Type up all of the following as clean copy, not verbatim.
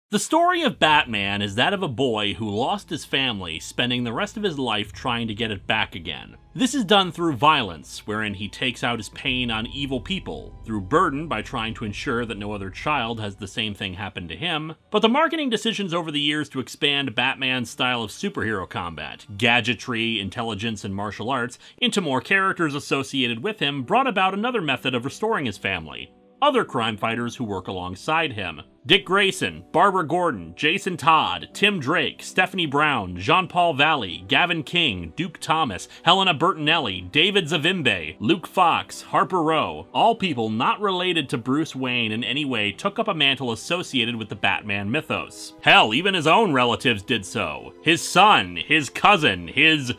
The story of Batman is that of a boy who lost his family, spending the rest of his life trying to get it back again. This is done through violence, wherein he takes out his pain on evil people, through burden by trying to ensure that no other child has the same thing happen to him, but the marketing decisions over the years to expand Batman's style of superhero combat, gadgetry, intelligence, and martial arts into more characters associated with him brought about another method of restoring his family: other crime fighters who work alongside him. Dick Grayson, Barbara Gordon, Jason Todd, Tim Drake, Stephanie Brown, Jean-Paul Valley, Gavin King, Duke Thomas, Helena Bertinelli, David Zavimbe, Luke Fox, Harper Row, all people not related to Bruce Wayne in any way, took up a mantle associated with the Batman mythos. Hell, even his own relatives did so. His son, his cousin, his...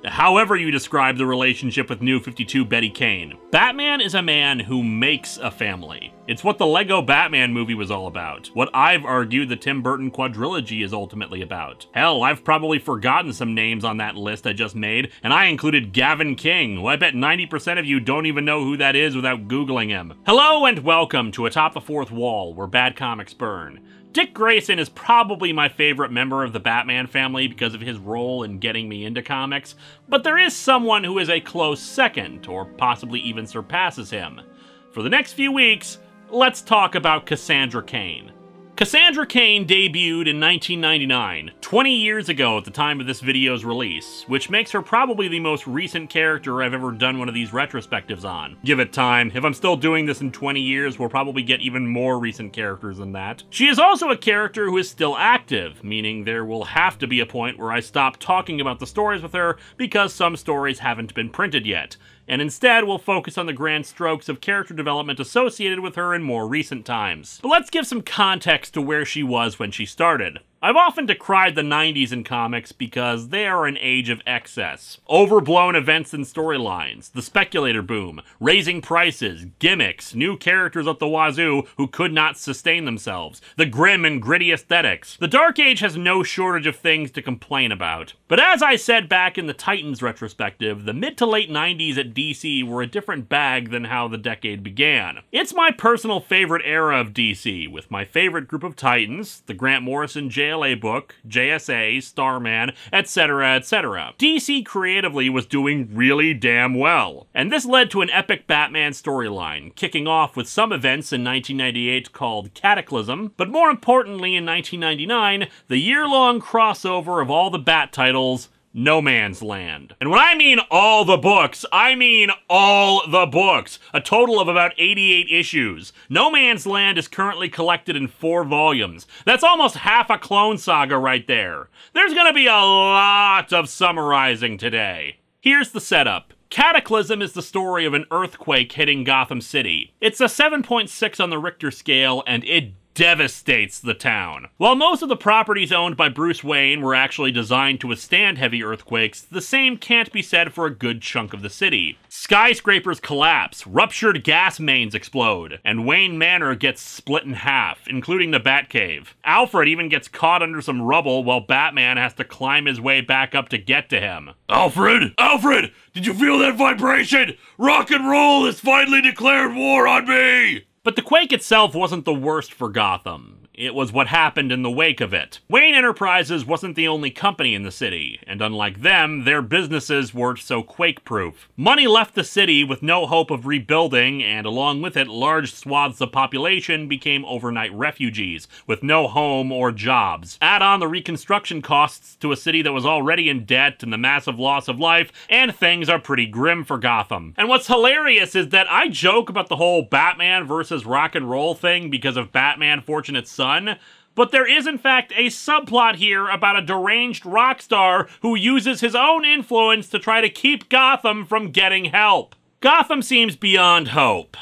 however you describe the relationship with New 52 Betty Kane. Batman is a man who makes a family. It's what the Lego Batman movie was all about. What I've argued the Tim Burton quadrilogy is ultimately about. Hell, I've probably forgotten some names on that list I just made, and I included Gavin King, who I bet 90% of you don't even know who that is without Googling him. Hello and welcome to Atop the Fourth Wall, where bad comics burn. Dick Grayson is probably my favorite member of the Batman family because of his role in getting me into comics, but there is someone who is a close second, or possibly even surpasses him. For the next few weeks, let's talk about Cassandra Cain. Cassandra Cain debuted in 1999, 20 years ago at the time of this video's release, which makes her probably the most recent character I've ever done one of these retrospectives on. Give it time. If I'm still doing this in 20 years, we'll probably get even more recent characters than that. She is also a character who is still active, meaning there will have to be a point where I stop talking about the stories with her because some stories haven't been printed yet, and instead we'll focus on the grand strokes of character development associated with her in more recent times. But let's give some context to where she was when she started. I've often decried the 90s in comics because they are an age of excess. Overblown events and storylines, the speculator boom, raising prices, gimmicks, new characters up the wazoo who could not sustain themselves, the grim and gritty aesthetics. The Dark Age has no shortage of things to complain about. But as I said back in the Titans retrospective, the mid to late 90s at DC were a different bag than how the decade began. It's my personal favorite era of DC, with my favorite group of Titans, the Grant Morrison JLA book, JSA, Starman, etc., etc. DC creatively was doing really damn well, and this led to an epic Batman storyline, kicking off with some events in 1998 called Cataclysm, but more importantly in 1999, the year-long crossover of all the Bat titles, No Man's Land. And when I mean all the books, I mean all the books. A total of about 88 issues. No Man's Land is currently collected in 4 volumes. That's almost half a Clone Saga right there. There's gonna be a lot of summarizing today. Here's the setup. Cataclysm is the story of an earthquake hitting Gotham City. It's a 7.6 on the Richter scale, and it devastates the town. While most of the properties owned by Bruce Wayne were actually designed to withstand heavy earthquakes, the same can't be said for a good chunk of the city. Skyscrapers collapse, ruptured gas mains explode, and Wayne Manor gets split in half, including the Batcave. Alfred even gets caught under some rubble while Batman has to climb his way back up to get to him. Alfred! Alfred! Did you feel that vibration? Rock and roll has finally declared war on me! But the quake itself wasn't the worst for Gotham. It was what happened in the wake of it. Wayne Enterprises wasn't the only company in the city, and unlike them, their businesses weren't so quake-proof. Money left the city with no hope of rebuilding, and along with it, large swaths of population became overnight refugees, with no home or jobs. Add on the reconstruction costs to a city that was already in debt and the massive loss of life, and things are pretty grim for Gotham. And what's hilarious is that I joke about the whole Batman versus rock and roll thing because of Batman Fortunate Son, but there is in fact a subplot here about a deranged rock star who uses his own influence to try to keep Gotham from getting help. Gotham seems beyond hope.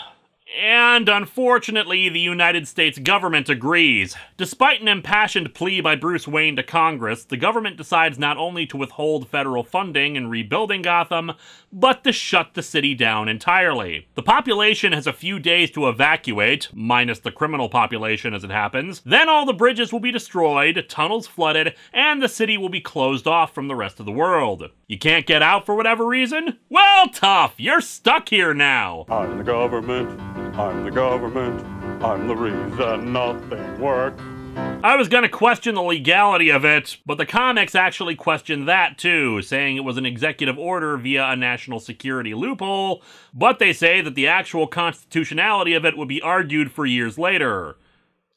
And unfortunately, the United States government agrees. Despite an impassioned plea by Bruce Wayne to Congress, the government decides not only to withhold federal funding in rebuilding Gotham, but to shut the city down entirely. The population has a few days to evacuate, minus the criminal population as it happens. Then all the bridges will be destroyed, tunnels flooded, and the city will be closed off from the rest of the world. You can't get out for whatever reason? Well, tough! You're stuck here now! I'm the government, I'm the government, I'm the reason nothing works. I was gonna question the legality of it, but the comics actually questioned that too, saying it was an executive order via a national security loophole, but they say that the actual constitutionality of it would be argued for years later.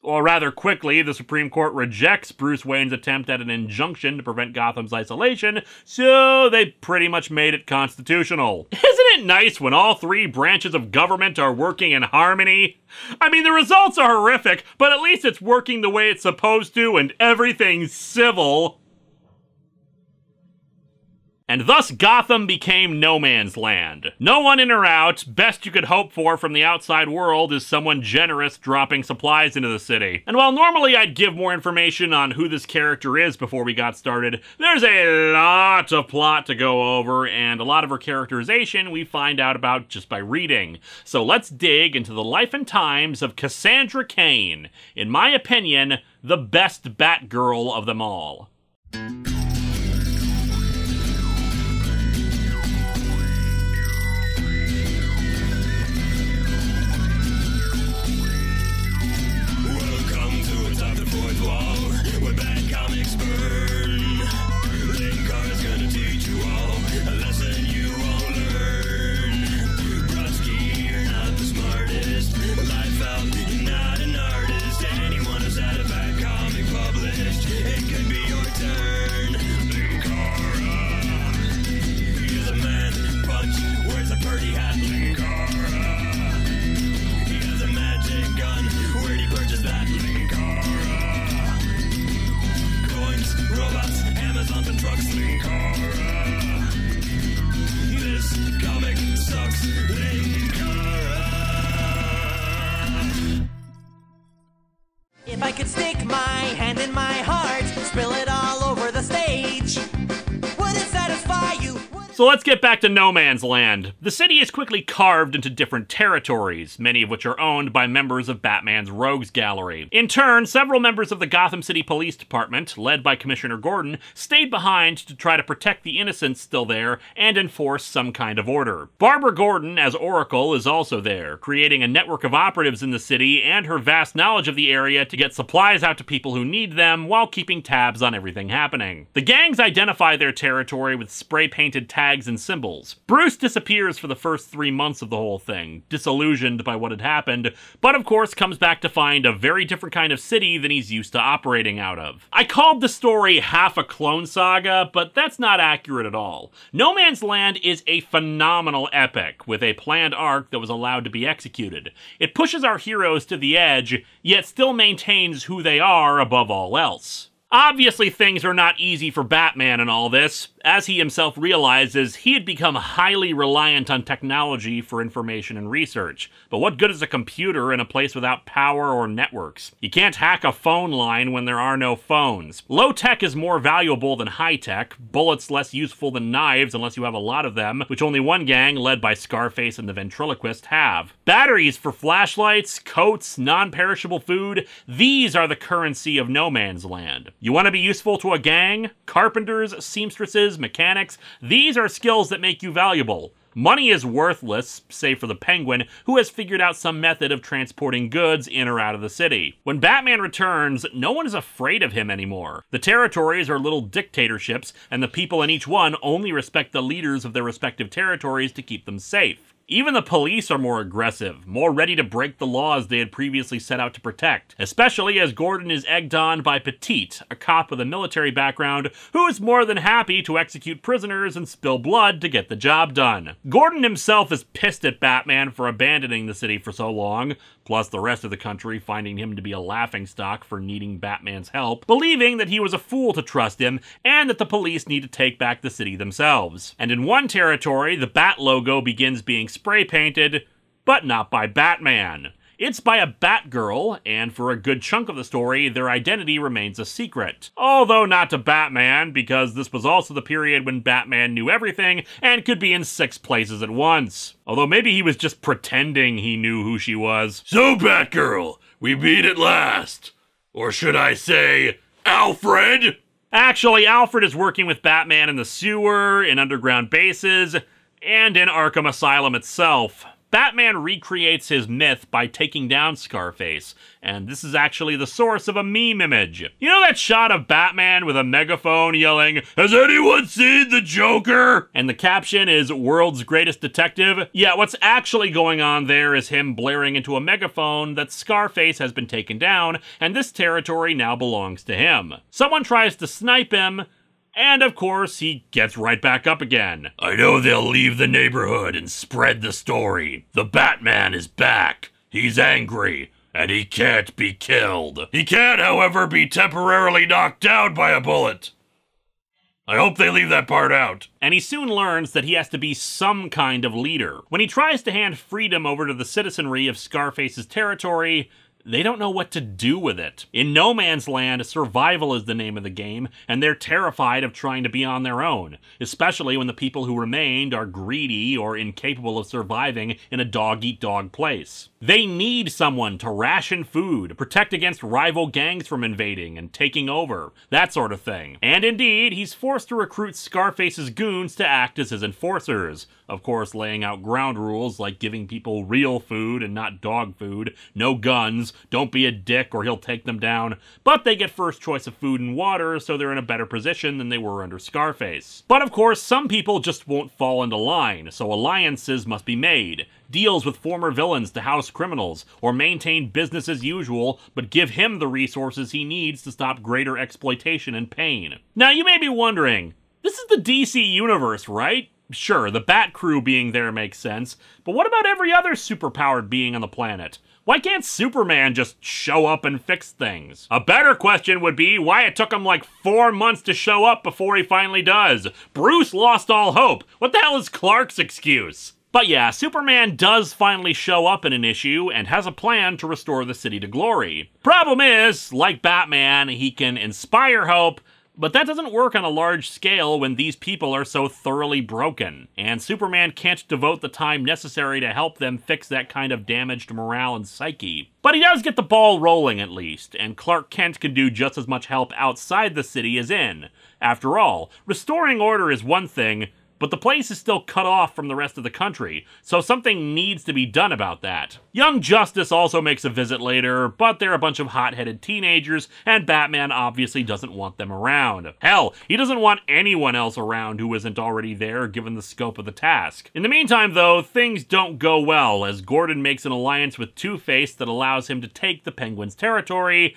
Or rather quickly, the Supreme Court rejects Bruce Wayne's attempt at an injunction to prevent Gotham's isolation, so they pretty much made it constitutional. Isn't it nice when all three branches of government are working in harmony? I mean, the results are horrific, but at least it's working the way it's supposed to and everything's civil. And thus Gotham became no man's land. No one in or out, best you could hope for from the outside world is someone generous dropping supplies into the city. And while normally I'd give more information on who this character is before we got started, there's a lot of plot to go over, and a lot of her characterization we find out about just by reading. So let's dig into the life and times of Cassandra Cain, in my opinion, the best Batgirl of them all. Atop the Fourth Wall, where bad comics burn. Linkara's gonna teach you all a lesson you won't learn. Brodsky, you're not the smartest. Life out, you're not an artist. Anyone who's had a bad comic published, it could be your turn. Linkara, he's a man punch, wears a birdie hat. Linkara, he has a magic gun. Where'd he purchase that? Robots, Amazon and trucks, Linkara. This comic sucks, Linkara. If I could stick my hand in my heart, spill it all over the stage, would it satisfy you? So let's get back to No Man's Land. The city is quickly carved into different territories, many of which are owned by members of Batman's Rogues Gallery. In turn, several members of the Gotham City Police Department, led by Commissioner Gordon, stayed behind to try to protect the innocents still there and enforce some kind of order. Barbara Gordon, as Oracle, is also there, creating a network of operatives in the city and her vast knowledge of the area to get supplies out to people who need them while keeping tabs on everything happening. The gangs identify their territory with spray-painted tags and symbols. Bruce disappears for the first 3 months of the whole thing, disillusioned by what had happened, but of course comes back to find a very different kind of city than he's used to operating out of. I called the story half a Clone Saga, but that's not accurate at all. No Man's Land is a phenomenal epic, with a planned arc that was allowed to be executed. It pushes our heroes to the edge, yet still maintains who they are above all else. Obviously, things are not easy for Batman in all this. As he himself realizes, he had become highly reliant on technology for information and research. But what good is a computer in a place without power or networks? You can't hack a phone line when there are no phones. Low tech is more valuable than high tech, bullets less useful than knives unless you have a lot of them, which only one gang, led by Scarface and the Ventriloquist, have. Batteries for flashlights, coats, non-perishable food, these are the currency of No Man's Land. You want to be useful to a gang? Carpenters, seamstresses, mechanics, these are skills that make you valuable. Money is worthless, save for the Penguin, who has figured out some method of transporting goods in or out of the city. When Batman returns, no one is afraid of him anymore. The territories are little dictatorships, and the people in each one only respect the leaders of their respective territories to keep them safe. Even the police are more aggressive, more ready to break the laws they had previously set out to protect, especially as Gordon is egged on by Petite, a cop with a military background who is more than happy to execute prisoners and spill blood to get the job done. Gordon himself is pissed at Batman for abandoning the city for so long, plus the rest of the country finding him to be a laughingstock for needing Batman's help, believing that he was a fool to trust him, and that the police need to take back the city themselves. And in one territory, the Bat logo begins being spray-painted, but not by Batman. It's by a Batgirl, and for a good chunk of the story, their identity remains a secret. Although not to Batman, because this was also the period when Batman knew everything and could be in 6 places at once. Although maybe he was just pretending he knew who she was. So Batgirl, we meet at last. Or should I say, Alfred? Actually, Alfred is working with Batman in the sewer, in underground bases, and in Arkham Asylum itself. Batman recreates his myth by taking down Scarface, and this is actually the source of a meme image. You know that shot of Batman with a megaphone yelling, "Has anyone seen the Joker?" And the caption is, "World's Greatest Detective"? Yeah, what's actually going on there is him blaring into a megaphone that Scarface has been taken down, and this territory now belongs to him. Someone tries to snipe him, and of course, he gets right back up again. "I know they'll leave the neighborhood and spread the story. The Batman is back. He's angry, and he can't be killed. He can, however, be temporarily knocked down by a bullet." I hope they leave that part out. And he soon learns that he has to be some kind of leader. When he tries to hand freedom over to the citizenry of Scarface's territory, they don't know what to do with it. In No Man's Land, survival is the name of the game, and they're terrified of trying to be on their own, especially when the people who remained are greedy or incapable of surviving in a dog-eat-dog place. They need someone to ration food, protect against rival gangs from invading and taking over, that sort of thing. And indeed, he's forced to recruit Scarface's goons to act as his enforcers, of course laying out ground rules like giving people real food and not dog food, no guns, don't be a dick or he'll take them down, but they get first choice of food and water, so they're in a better position than they were under Scarface. But of course, some people just won't fall into line, so alliances must be made. Deals with former villains to house criminals, or maintain business as usual, but give him the resources he needs to stop greater exploitation and pain. Now you may be wondering, this is the DC universe, right? Sure, the Bat Crew being there makes sense, but what about every other superpowered being on the planet? Why can't Superman just show up and fix things? A better question would be why it took him like 4 months to show up before he finally does. Bruce lost all hope. What the hell is Clark's excuse? But yeah, Superman does finally show up in an issue and has a plan to restore the city to glory. Problem is, like Batman, he can inspire hope, but that doesn't work on a large scale when these people are so thoroughly broken, and Superman can't devote the time necessary to help them fix that kind of damaged morale and psyche. But he does get the ball rolling at least, and Clark Kent can do just as much help outside the city as in. After all, restoring order is one thing, but the place is still cut off from the rest of the country, so something needs to be done about that. Young Justice also makes a visit later, but they're a bunch of hot-headed teenagers, and Batman obviously doesn't want them around. Hell, he doesn't want anyone else around who isn't already there, given the scope of the task. In the meantime, though, things don't go well, as Gordon makes an alliance with Two-Face that allows him to take the Penguin's territory,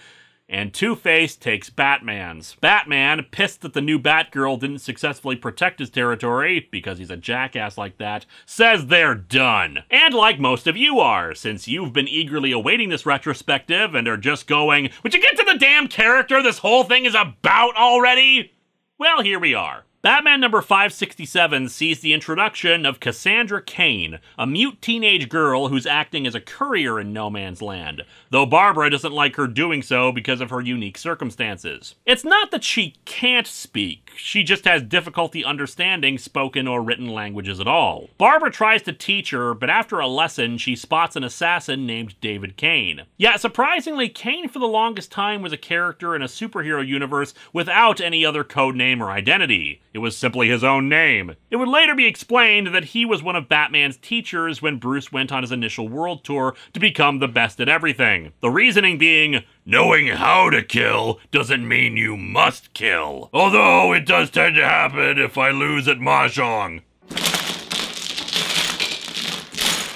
and Two-Face takes Batman's. Batman, pissed that the new Batgirl didn't successfully protect his territory, because he's a jackass like that, says they're done. And like most of you are, since you've been eagerly awaiting this retrospective and are just going, "Would you get to the damn character this whole thing is about already?" Well, here we are. Batman number 567 sees the introduction of Cassandra Cain, a mute teenage girl who's acting as a courier in No Man's Land, though Barbara doesn't like her doing so because of her unique circumstances. It's not that she can't speak, she just has difficulty understanding spoken or written languages at all. Barbara tries to teach her, but after a lesson, she spots an assassin named David Cain. Yeah, surprisingly, Cain for the longest time was a character in a superhero universe without any other codename or identity. It was simply his own name. It would later be explained that he was one of Batman's teachers when Bruce went on his initial world tour to become the best at everything. The reasoning being, knowing how to kill doesn't mean you must kill. Although it does tend to happen if I lose at Mahjong.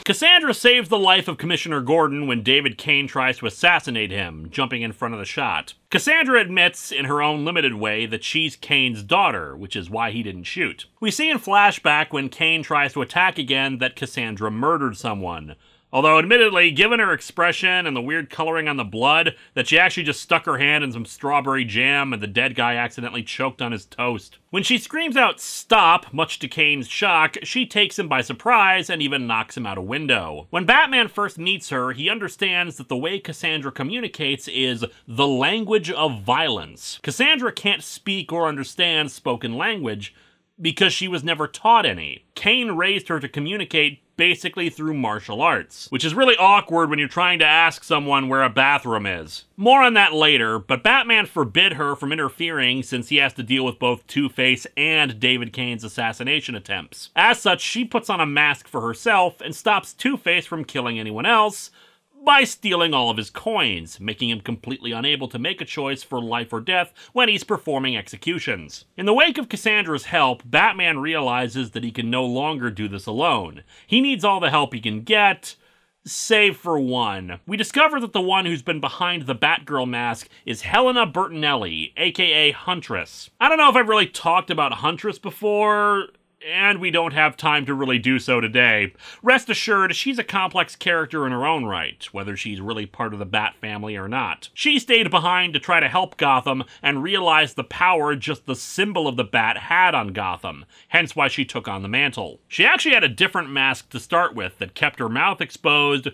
Cassandra saves the life of Commissioner Gordon when David Cain tries to assassinate him, jumping in front of the shot. Cassandra admits, in her own limited way, that she's Cain's daughter, which is why he didn't shoot. We see in flashback when Cain tries to attack again that Cassandra murdered someone. Although, admittedly, given her expression and the weird coloring on the blood, that she actually just stuck her hand in some strawberry jam and the dead guy accidentally choked on his toast. When she screams out, "Stop!" much to Cain's shock, she takes him by surprise and even knocks him out a window. When Batman first meets her, he understands that the way Cassandra communicates is the language of violence. Cassandra can't speak or understand spoken language, because she was never taught any. Cain raised her to communicate basically through martial arts, which is really awkward when you're trying to ask someone where a bathroom is. More on that later, but Batman forbid her from interfering since he has to deal with both Two-Face and David Cain's assassination attempts. As such, she puts on a mask for herself and stops Two-Face from killing anyone else by stealing all of his coins, making him completely unable to make a choice for life or death when he's performing executions. In the wake of Cassandra's help, Batman realizes that he can no longer do this alone. He needs all the help he can get, save for one. We discover that the one who's been behind the Batgirl mask is Helena Bertinelli, aka Huntress. I don't know if I've really talked about Huntress before, and we don't have time to really do so today. Rest assured, she's a complex character in her own right, whether she's really part of the Bat family or not. She stayed behind to try to help Gotham and realized the power just the symbol of the Bat had on Gotham, hence why she took on the mantle. She actually had a different mask to start with that kept her mouth exposed,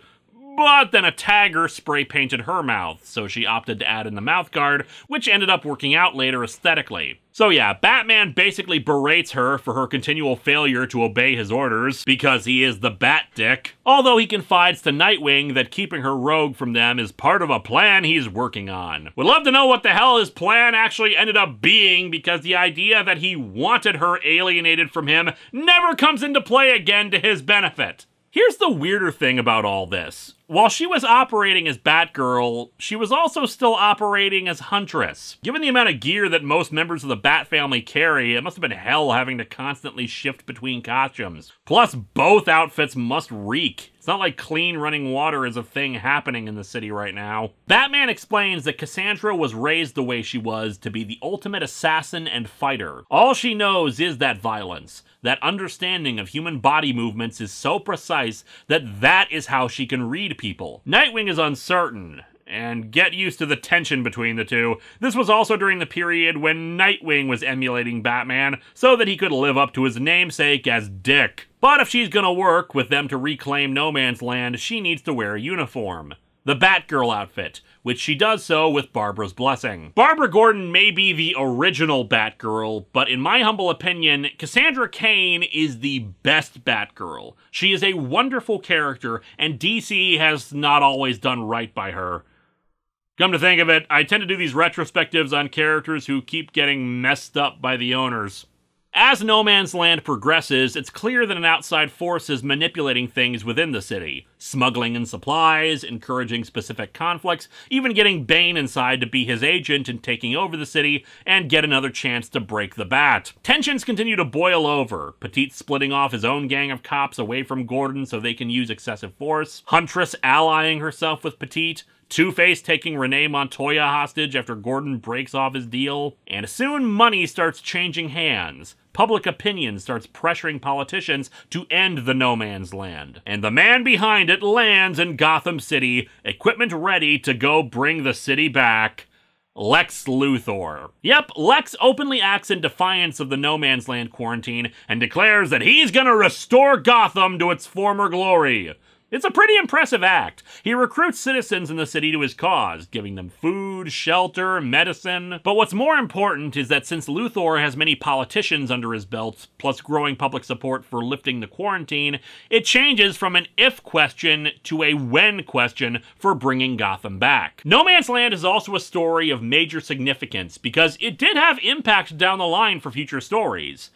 but then a tagger spray-painted her mouth, so she opted to add in the mouth guard, which ended up working out later aesthetically. So yeah, Batman basically berates her for her continual failure to obey his orders, because he is the Bat-Dick, although he confides to Nightwing that keeping her rogue from them is part of a plan he's working on. Would love to know what the hell his plan actually ended up being, because the idea that he wanted her alienated from him never comes into play again to his benefit. Here's the weirder thing about all this. While she was operating as Batgirl, she was also still operating as Huntress. Given the amount of gear that most members of the Bat family carry, it must have been hell having to constantly shift between costumes. Plus, both outfits must reek. It's not like clean running water is a thing happening in the city right now. Batman explains that Cassandra was raised the way she was to be the ultimate assassin and fighter. All she knows is that violence. That understanding of human body movements is so precise that that is how she can read people. Nightwing is uncertain, and get used to the tension between the two. This was also during the period when Nightwing was emulating Batman so that he could live up to his namesake as Dick. But if she's gonna work with them to reclaim No Man's Land, she needs to wear a uniform. The Batgirl outfit, which she does so with Barbara's blessing. Barbara Gordon may be the original Batgirl, but in my humble opinion, Cassandra Cain is the best Batgirl. She is a wonderful character, and DC has not always done right by her. Come to think of it, I tend to do these retrospectives on characters who keep getting messed up by the owners. As No Man's Land progresses, it's clear that an outside force is manipulating things within the city. Smuggling in supplies, encouraging specific conflicts, even getting Bane inside to be his agent and taking over the city, and get another chance to break the Bat. Tensions continue to boil over, Petite splitting off his own gang of cops away from Gordon so they can use excessive force, Huntress allying herself with Petite, Two-Face taking Renee Montoya hostage after Gordon breaks off his deal, and soon money starts changing hands. Public opinion starts pressuring politicians to end the No Man's Land. And the man behind it lands in Gotham City, equipment ready to go bring the city back. Lex Luthor. Yep, Lex openly acts in defiance of the No Man's Land quarantine and declares that he's gonna restore Gotham to its former glory. It's a pretty impressive act. He recruits citizens in the city to his cause, giving them food, shelter, medicine. But what's more important is that since Luthor has many politicians under his belt, plus growing public support for lifting the quarantine, it changes from an if question to a when question for bringing Gotham back. No Man's Land is also a story of major significance because it did have impact down the line for future stories,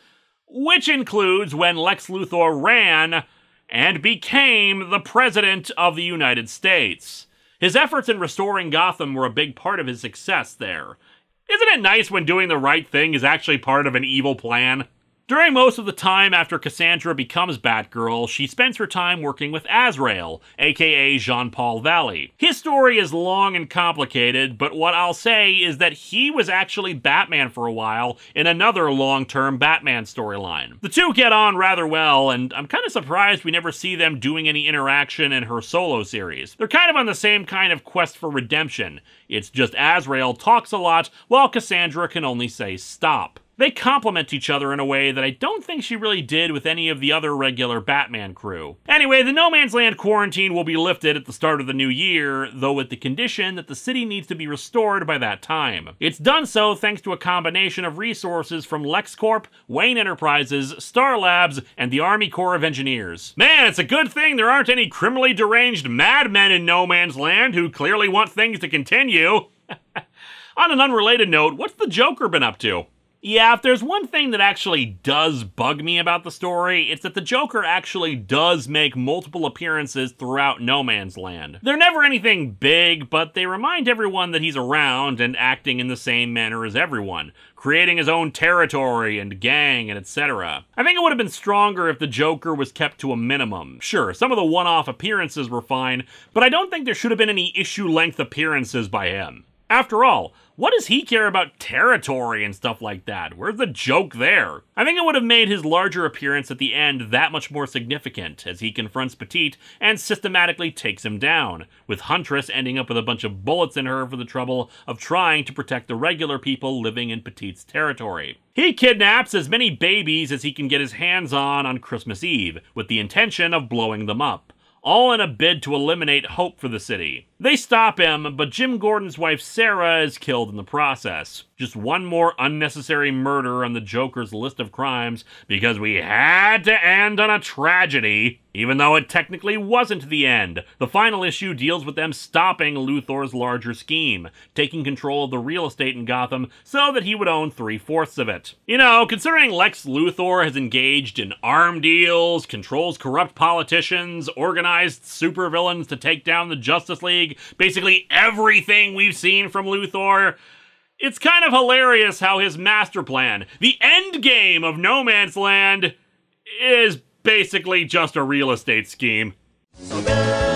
which includes when Lex Luthor ran and became the President of the United States. His efforts in restoring Gotham were a big part of his success there. Isn't it nice when doing the right thing is actually part of an evil plan? During most of the time after Cassandra becomes Batgirl, she spends her time working with Azrael, aka Jean-Paul Valley. His story is long and complicated, but what I'll say is that he was actually Batman for a while in another long-term Batman storyline. The two get on rather well, and I'm kind of surprised we never see them doing any interaction in her solo series. They're kind of on the same kind of quest for redemption. It's just Azrael talks a lot, while Cassandra can only say stop. They complement each other in a way that I don't think she really did with any of the other regular Batman crew. Anyway, the No Man's Land quarantine will be lifted at the start of the new year, though with the condition that the city needs to be restored by that time. It's done so thanks to a combination of resources from LexCorp, Wayne Enterprises, Star Labs, and the Army Corps of Engineers. Man, it's a good thing there aren't any criminally deranged madmen in No Man's Land who clearly want things to continue. On an unrelated note, what's the Joker been up to? Yeah, if there's one thing that actually does bug me about the story, it's that the Joker actually does make multiple appearances throughout No Man's Land. They're never anything big, but they remind everyone that he's around and acting in the same manner as everyone, creating his own territory and gang and etc. I think it would have been stronger if the Joker was kept to a minimum. Sure, some of the one-off appearances were fine, but I don't think there should have been any issue-length appearances by him. After all, what does he care about territory and stuff like that? Where's the joke there? I think it would have made his larger appearance at the end that much more significant as he confronts Petite and systematically takes him down, with Huntress ending up with a bunch of bullets in her for the trouble of trying to protect the regular people living in Petite's territory. He kidnaps as many babies as he can get his hands on Christmas Eve, with the intention of blowing them up, all in a bid to eliminate hope for the city. They stop him, but Jim Gordon's wife Sarah is killed in the process. Just one more unnecessary murder on the Joker's list of crimes because we had to end on a tragedy, even though it technically wasn't the end. The final issue deals with them stopping Luthor's larger scheme, taking control of the real estate in Gotham so that he would own 3/4 of it. You know, considering Lex Luthor has engaged in arm deals, controls corrupt politicians, organized supervillains to take down the Justice League, basically everything we've seen from Luthor, it's kind of hilarious how his master plan, the end game of No Man's Land, is basically just a real estate scheme. So good.